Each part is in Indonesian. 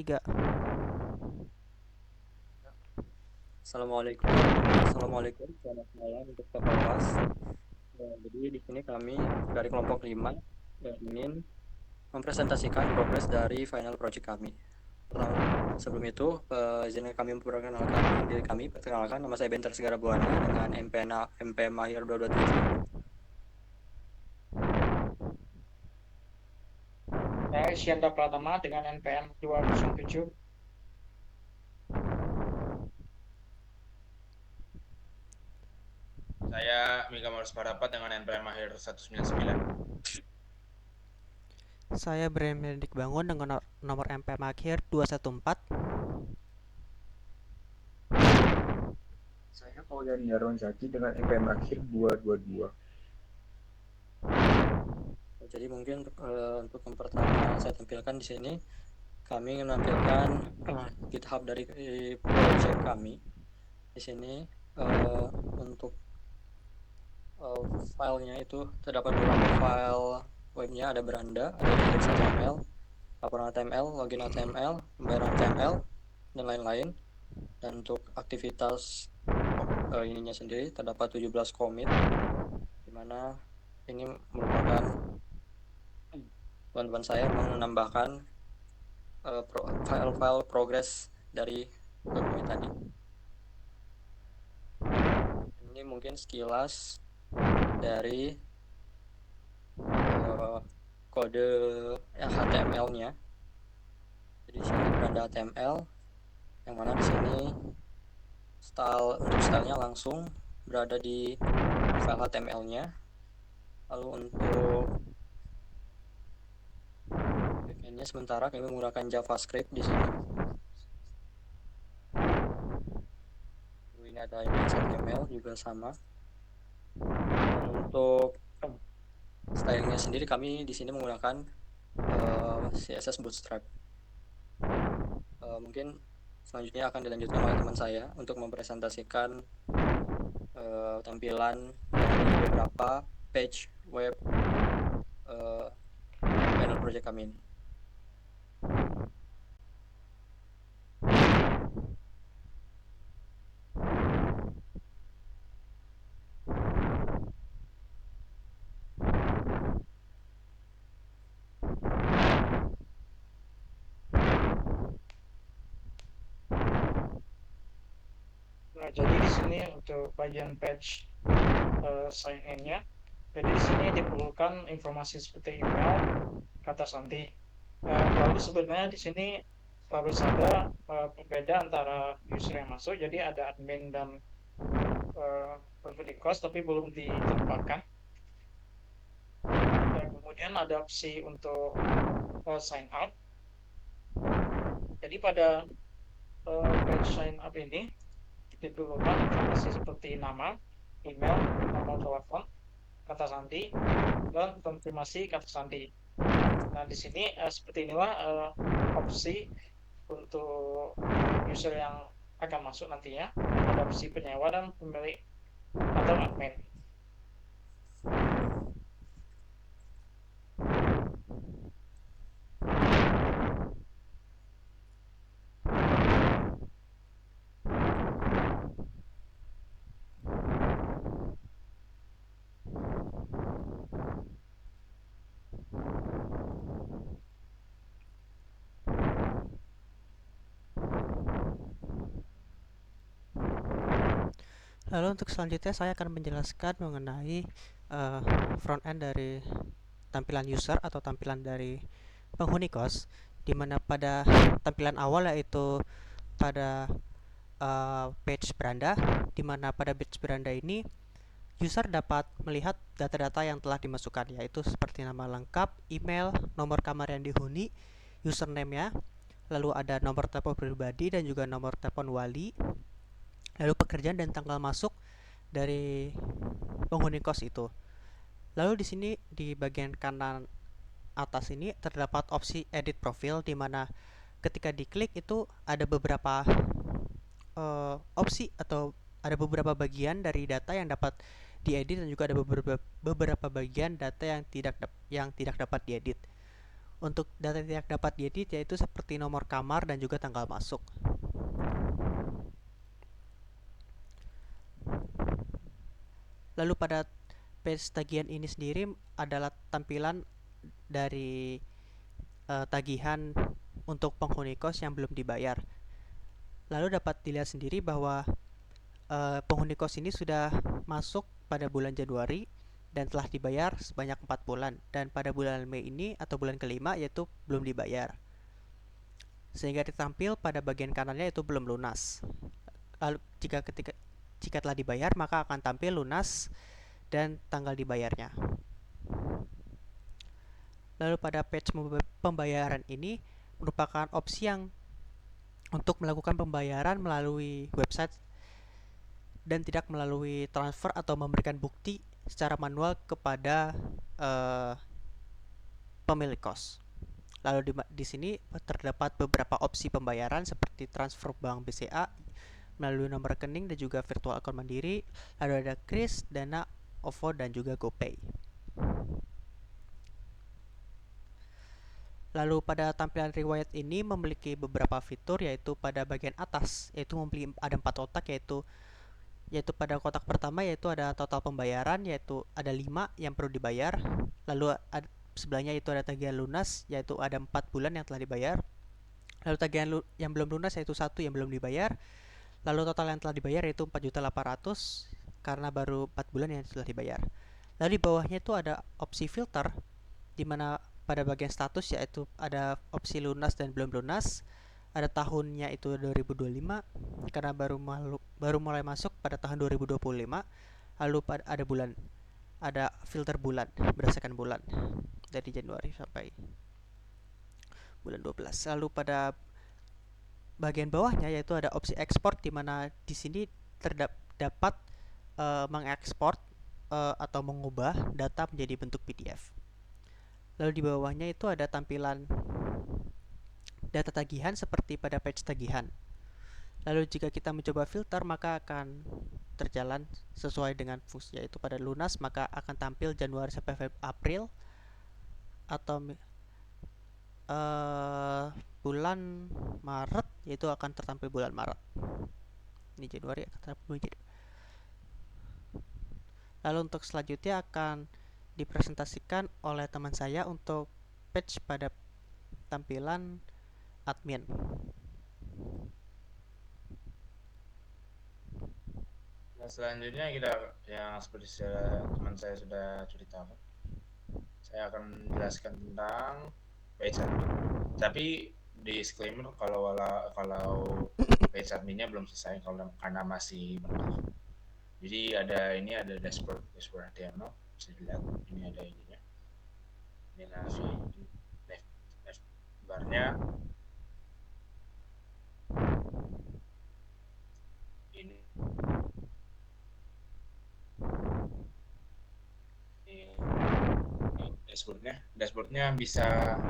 Tiga. Assalamualaikum. Assalamualaikum. Selamat malam untuk Bapak Was. Jadi di sini kami dari kelompok 5 yang ingin mempresentasikan progres dari final project kami. Sebelum itu, izinkan kami memperkenalkan diri kami. Perkenalkan, nama saya Benter Segara Buana dengan MPM akhir 227. Saya Isyanda Pratama dengan NPM 207. Saya Mika Marus Parapat dengan NPM akhir 199. Saya Brian Benedict Bangun dengan nomor MPM akhir 214. Saya Paulian Yaron Zaki dengan MPM akhir 222. Jadi mungkin untuk yang pertama saya tampilkan di sini, kami menampilkan GitHub dari project kami. Di sini untuk filenya itu terdapat beberapa file webnya, ada beranda, ada index.html, laporan HTML, login HTML, pembayaran HTML, dan lain-lain. Dan untuk aktivitas ininya sendiri terdapat 17 commit, dimana ini merupakan teman-teman saya menambahkan file-file progress dari dokumen tadi. Ini mungkin sekilas dari kode HTML-nya. Jadi di sini beranda HTML, yang mana di sini untuk stylenya langsung berada di file HTML-nya. Lalu untuk backend-nya sementara kami menggunakan JavaScript di sini. Lalu ini ada index.html juga sama. Dan untuk stylingnya sendiri kami di sini menggunakan CSS Bootstrap. Mungkin selanjutnya akan dilanjutkan oleh teman saya untuk mempresentasikan tampilan dari beberapa page web panel project kami ini. Nah, jadi di sini untuk bagian page sign in-nya, jadi di sini diperlukan informasi seperti email, kata sandi. Lalu sebenarnya di sini harus ada pembeda antara user yang masuk, jadi ada admin dan penghuni kos, tapi belum ditempatkan. Dan kemudian ada opsi untuk sign up. Jadi pada page sign up ini diperlukan informasi seperti nama, email, nomor telepon, kata sandi, dan konfirmasi kata sandi. Nah, di sini seperti inilah opsi untuk user yang akan masuk nantinya. Ada opsi penyewa dan pemilik atau admin. Lalu untuk selanjutnya saya akan menjelaskan mengenai front end dari tampilan user atau tampilan dari penghuni kos, di mana pada tampilan awal yaitu pada page beranda, di mana pada page beranda ini user dapat melihat data-data yang telah dimasukkan, yaitu seperti nama lengkap, email, nomor kamar yang dihuni, username-nya, lalu ada nomor telepon pribadi dan juga nomor telepon wali, lalu pekerjaan dan tanggal masuk dari penghuni kos itu. Lalu di sini di bagian kanan atas ini terdapat opsi edit profil, di mana ketika diklik itu ada beberapa opsi atau ada beberapa bagian dari data yang dapat diedit dan juga ada beberapa bagian data yang tidak dapat diedit. Untuk data yang dapat diedit yaitu seperti nomor kamar dan juga tanggal masuk. Lalu pada page tagihan ini sendiri adalah tampilan dari tagihan untuk penghuni kos yang belum dibayar. Lalu dapat dilihat sendiri bahwa penghuni kos ini sudah masuk pada bulan Januari dan telah dibayar sebanyak 4 bulan, dan pada bulan Mei ini atau bulan kelima yaitu belum dibayar, sehingga ditampil pada bagian kanannya itu belum lunas. Lalu jika telah dibayar maka akan tampil lunas dan tanggal dibayarnya. Lalu pada page pembayaran ini merupakan opsi yang untuk melakukan pembayaran melalui website dan tidak melalui transfer atau memberikan bukti secara manual kepada pemilik kos. Lalu di sini terdapat beberapa opsi pembayaran seperti transfer bank BCA melalui nomor rekening dan juga virtual account Mandiri. Lalu ada Kris, Dana, OVO dan juga GoPay. Lalu pada tampilan riwayat ini memiliki beberapa fitur, yaitu pada bagian atas yaitu ada 4 kotak, yaitu pada kotak pertama yaitu ada total pembayaran, yaitu ada 5 yang perlu dibayar. Lalu sebelahnya itu ada tagihan lunas, yaitu ada 4 bulan yang telah dibayar. Lalu tagihan yang belum lunas yaitu 1 yang belum dibayar. Lalu total yang telah dibayar yaitu 4.800.000 karena baru 4 bulan yang telah dibayar. Lalu di bawahnya itu ada opsi filter, di mana pada bagian status yaitu ada opsi lunas dan belum lunas. Ada tahunnya itu 2025 karena baru mulai masuk pada tahun 2025. Lalu ada bulan, ada filter bulan berdasarkan bulan dari Januari sampai bulan 12. Lalu pada bagian bawahnya yaitu ada opsi ekspor, di mana di sini terdapat mengekspor atau mengubah data menjadi bentuk PDF. Lalu di bawahnya itu ada tampilan data tagihan seperti pada page tagihan. Lalu jika kita mencoba filter maka akan terjalan sesuai dengan fungsi, yaitu pada lunas maka akan tampil Januari sampai April, atau bulan Maret yaitu akan tertampil bulan Maret. Ini Januari akan tertampil Januari. Lalu untuk selanjutnya akan dipresentasikan oleh teman saya untuk page pada tampilan admin. Nah, selanjutnya kita yang seperti teman saya sudah ceritakan, saya akan menjelaskan tentang page admin. Tapi disclaimer kalau page adminnya belum selesai karena masih mentah. Jadi ada dashboard HTML, bisa dilihat ini ada ininya. Ini left barnya. Ini dashboardnya bisa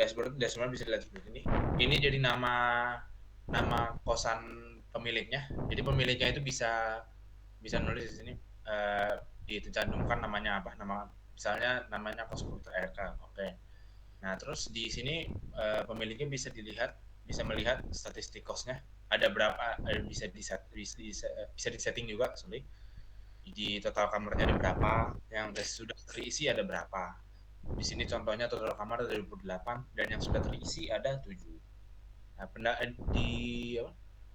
dilihat seperti ini. Ini jadi nama kosan pemiliknya. Jadi pemiliknya itu bisa nulis di sini, dicantumkan namanya apa, misalnya namanya kos komputer RK. Oke. Nah terus di sini pemiliknya bisa melihat statistik kosnya ada berapa, bisa disetting juga, di total kamarnya ada berapa, yang sudah terisi ada berapa. Di sini contohnya total kamar ada 28 dan yang sudah terisi ada 7. Nah,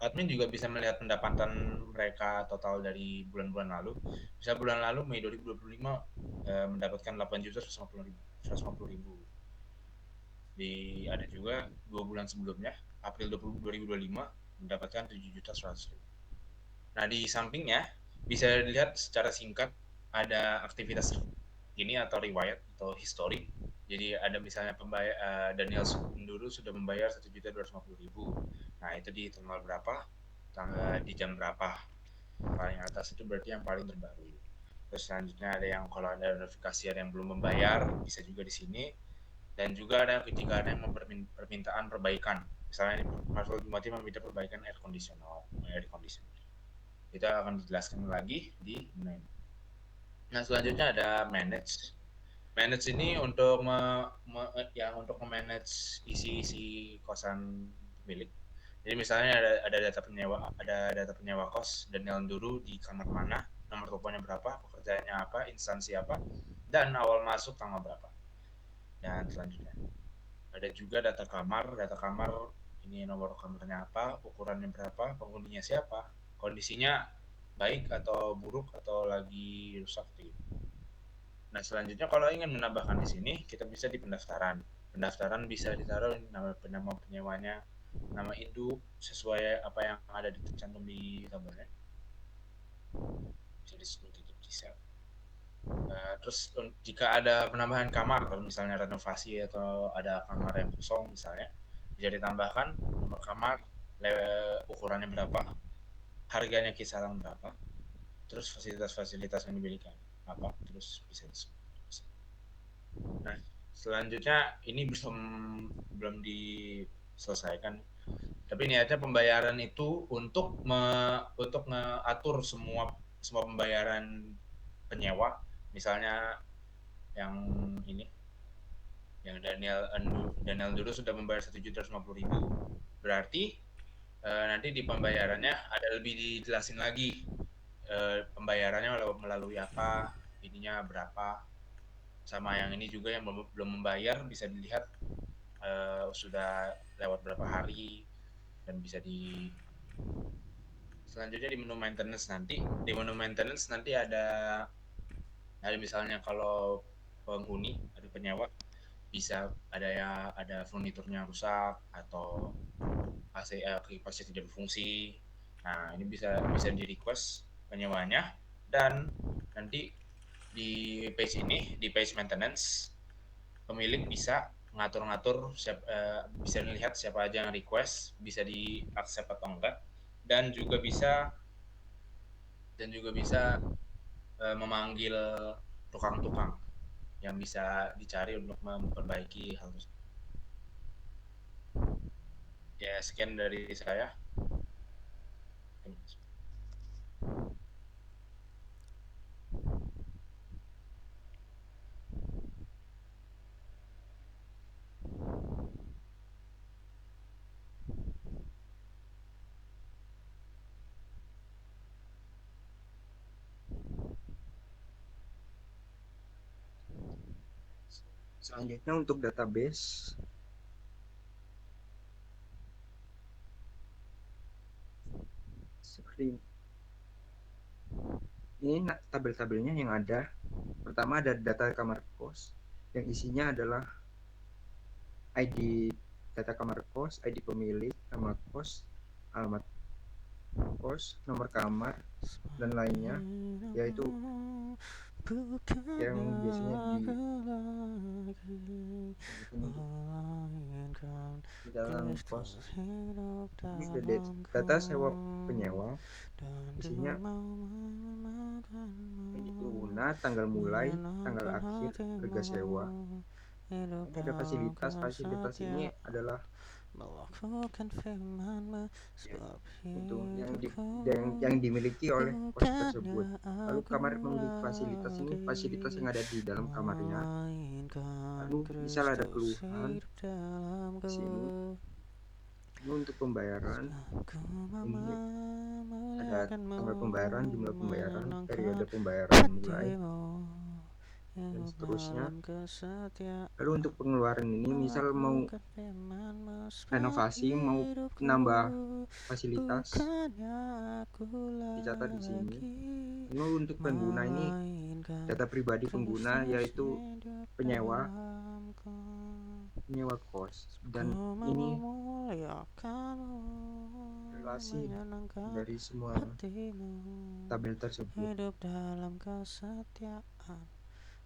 admin juga bisa melihat pendapatan mereka total dari bulan-bulan lalu. Bisa bulan lalu Mei 2025 mendapatkan 8.150.000. Ada juga 2 bulan sebelumnya April 2025 mendapatkan 7.100.000. Nah di sampingnya bisa dilihat secara singkat ada aktivitas ini atau riwayat atau history. Jadi ada misalnya Daniel dulu sudah membayar 1.250.000. Nah itu di tanggal berapa, di jam berapa. Paling atas itu berarti yang paling terbaru. Terus selanjutnya ada yang kalau ada notifikasi ada yang belum membayar bisa juga di sini. Dan juga ada ketika ada yang permintaan perbaikan. Misalnya Marvel Jumati meminta perbaikan air conditioner. Kita akan dijelaskan lagi di menu. Nah selanjutnya ada manage. Manage ini untuk untuk manage isi kosan milik. Jadi misalnya ada data penyewa kos dan Daniel dulu di kamar mana, nomor teleponnya berapa, pekerjaannya apa, instansi apa, dan awal masuk tanggal berapa. Dan selanjutnya ada juga data kamar ini nomor kamarnya apa, ukurannya berapa, penghuninya siapa, kondisinya baik atau buruk atau lagi rusak gitu. Nah, selanjutnya kalau ingin menambahkan di sini, kita bisa di pendaftaran. Pendaftaran bisa ditaruh nama penyewanya, nama induk sesuai apa yang ada tercantum di tabelnya. Bisa disebut itu bisa. Terus jika ada penambahan kamar, kalau misalnya renovasi atau ada kamar yang kosong misalnya, bisa ditambahkan nomor kamar, ukurannya berapa, harganya kisaran berapa, terus fasilitas-fasilitas yang dimiliki apa, terus bisa disebut. Nah, selanjutnya ini belum diselesaikan. Tapi niatnya pembayaran itu untuk mengatur semua pembayaran penyewa, misalnya yang ini, yang Daniel dulu sudah membayar 1.150.000, berarti nanti di pembayarannya ada lebih dijelasin lagi pembayarannya melalui apa, ininya berapa, sama yang ini juga yang belum membayar bisa dilihat sudah lewat berapa hari dan bisa selanjutnya di menu maintenance nanti ada misalnya kalau penghuni ada penyewa bisa ada furniturnya rusak atau AC kipasnya tidak berfungsi. Nah, ini bisa di request penyewanya dan nanti di page maintenance pemilik bisa ngatur-ngatur bisa melihat siapa aja yang request, bisa di accept atau enggak, dan juga bisa memanggil tukang-tukang yang bisa dicari untuk memperbaiki hal tersebut. Ya, sekian dari saya. Selanjutnya untuk database, seperti ini tabel-tabelnya yang ada. Pertama ada data kamar kos yang isinya adalah ID data kamar kos, ID pemilik, nama kos, alamat kos, nomor kamar, dan lainnya, yaitu yang biasanya di dalam kos. Ini data sewa penyewa, isinya ID pengguna, tanggal mulai, tanggal akhir, harga sewa. Ini ada fasilitas ini adalah yang dimiliki oleh kos tersebut. Lalu kamar memiliki fasilitas yang ada di dalam kamarnya. Lalu misal ada keluhan di sini. Ini untuk pembayaran. Ini ada tanggal pembayaran, jumlah pembayaran, periode pembayaran mulai, dan seterusnya. Lalu untuk pengeluaran ini misal mau renovasi, mau nambah fasilitas, dicatat di sini. Lalu untuk pengguna ini data pribadi pengguna yaitu penyewa kos, dan ini relasi dari semua tabel tersebut. Hidup dalam kesetiaan,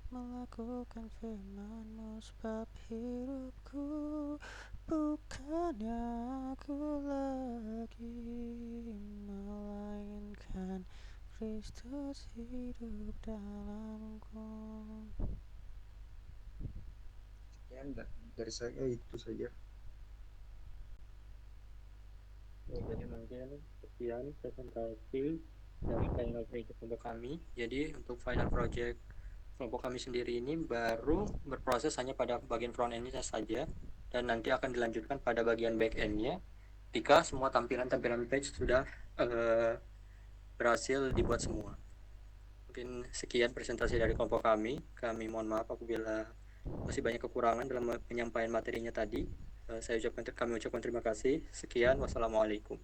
melakukan firman-Mu sebab hidupku bukannya aku lagi, melainkan Kristus hidup dalamku. Sekian dari saya, itu saja. Jadi mungkin sekian presentasi dari final project untuk kami. Jadi untuk final project kelompok kami sendiri ini baru berproses hanya pada bagian front end-nya saja, dan nanti akan dilanjutkan pada bagian back end-nya jika semua tampilan-tampilan page sudah berhasil dibuat semua. Mungkin sekian presentasi dari kelompok kami. Kami mohon maaf apabila masih banyak kekurangan dalam penyampaian materinya tadi. Kami ucapkan terima kasih. Sekian, wassalamualaikum.